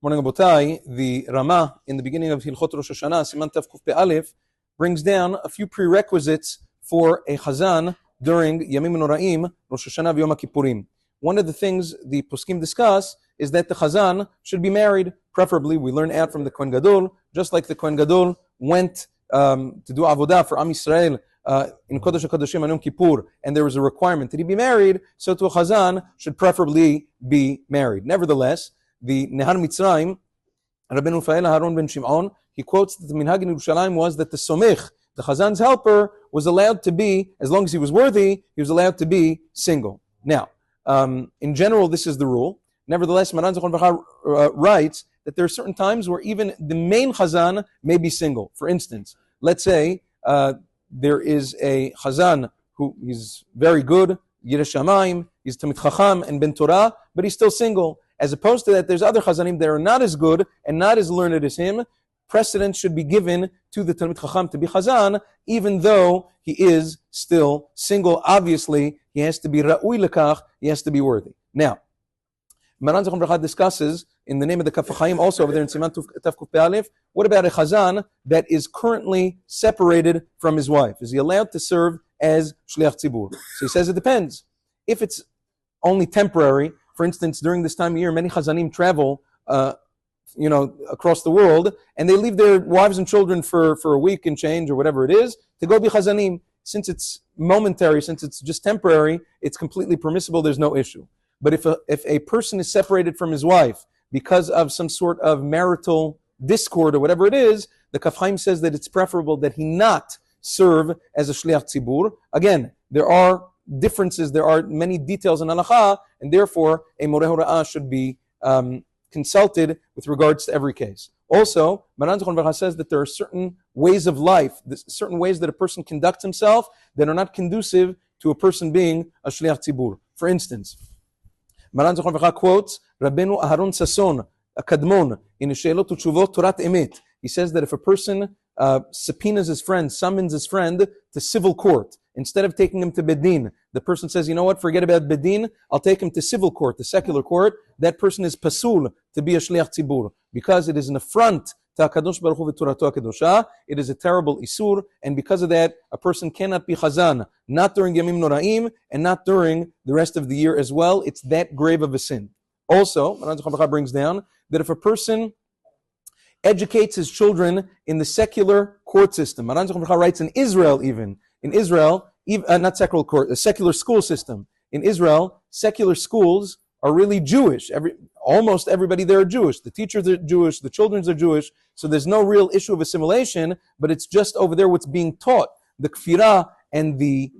Morning, Abotai. The Rama in the beginning of Hilchot Rosh Hashanah, Siman Tav Kuf Pe'alef, brings down a few prerequisites for a Chazan during Yamim Noraim, Rosh Hashanah v'Yom Kippurim. One of the things the poskim discuss is that the Chazan should be married. Preferably, we learn out from the Kohen Gadol, just like the Kohen Gadol went to do avodah for Am Yisrael in Kodesh HaKadoshim on Yom Kippur, and there was a requirement that he be married, so to a Chazan should preferably be married. Nevertheless, the Nehar Mitzrayim, Rabbeinu Fael Haron ben Shimon, he quotes that the Minhag in Yerushalayim was that the Somech, the Chazan's helper, was allowed to be, as long as he was worthy, he was allowed to be single. Now, in general, this is the rule. Nevertheless, Maran Zichron Livracha writes that there are certain times where even the main Chazan may be single. For instance, let's say there is a Chazan who is very good, Yireh Shamayim, he's Tamid Chacham and Ben Torah, but he's still single. As opposed to that, there's other Chazanim that are not as good and not as learned as him. Precedence should be given to the Talmid Chacham to be Chazan, even though he is still single. Obviously, he has to be Ra'ui Lekach, he has to be worthy. Now, Maran Zichron Livracha discusses, in the name of the Kaf HaChaim, also over there in Siman Tav Kuf Pe'alef, what about a Chazan that is currently separated from his wife? Is he allowed to serve as Shliach Tzibur? So he says it depends. If it's only temporary, for instance, during this time of year, many Chazanim travel across the world, and they leave their wives and children for a week and change or whatever it is to go be Chazanim. Since it's momentary, since it's just temporary, it's completely permissible, there's no issue. But if a person is separated from his wife because of some sort of marital discord or whatever it is, the Kaf HaChaim says that it's preferable that he not serve as a Shliach Tzibur. Again, there are differences, there are many details in Halacha, and therefore a Moreh Hora'ah should be consulted with regards to every case. Also, Maran Zichron Livracha says that there are certain ways of life, certain ways that a person conducts himself that are not conducive to a person being a Shliach Tzibur. For instance, Maran Zichron Livracha quotes Rabbeinu Aharon Sasson, a Kadmon, in Sheilot Utshuvot Torat Emet. He says that if a person subpoenas his friend, summons his friend to civil court, instead of taking him to Bedin, the person says, you know what, forget about Bedin, I'll take him to civil court, the secular court. That person is pasul to be a Shliach Tzibur, because it is an affront to HaKadosh Baruch Hu v'Torato HaKadosha. It is a terrible isur, and because of that, a person cannot be Chazan, not during Yamim Noraim, and not during the rest of the year as well. It's that grave of a sin. Also, Maran Zichron Livracha brings down that if a person educates his children in the secular court system, Maran Zichron Livracha writes in Israel even, in Israel, not secular court, a secular school system. In Israel, secular schools are really Jewish. Almost everybody there are Jewish. The teachers are Jewish, the children are Jewish, so there's no real issue of assimilation, but it's just over there what's being taught, the kfirah and the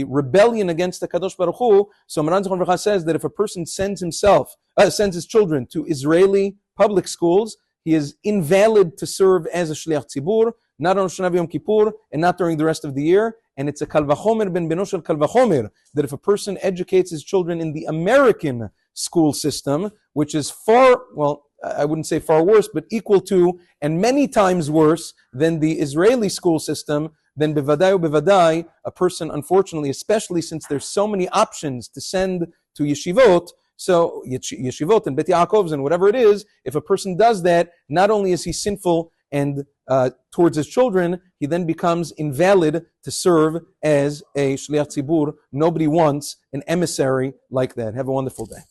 rebellion against the Kadosh Baruch Hu. So Maran Zichron Livracha says that if a person sends his children to Israeli public schools, he is invalid to serve as a Shliach Tzibur, not on Rosh Hashanah v'Yom Kippur, and not during the rest of the year. And it's a Kal Vachomer ben Beno shel Kal Vachomer, that if a person educates his children in the American school system, which is far, well, I wouldn't say far worse, but equal to, and many times worse than the Israeli school system, then bevadai, a person, unfortunately, especially since there's so many options to send to yeshivot, so yeshivot and Bet Yaakovs and whatever it is, if a person does that, not only is he sinful and towards his children, he then becomes invalid to serve as a Shliach Tzibur. Nobody wants an emissary like that. Have a wonderful day.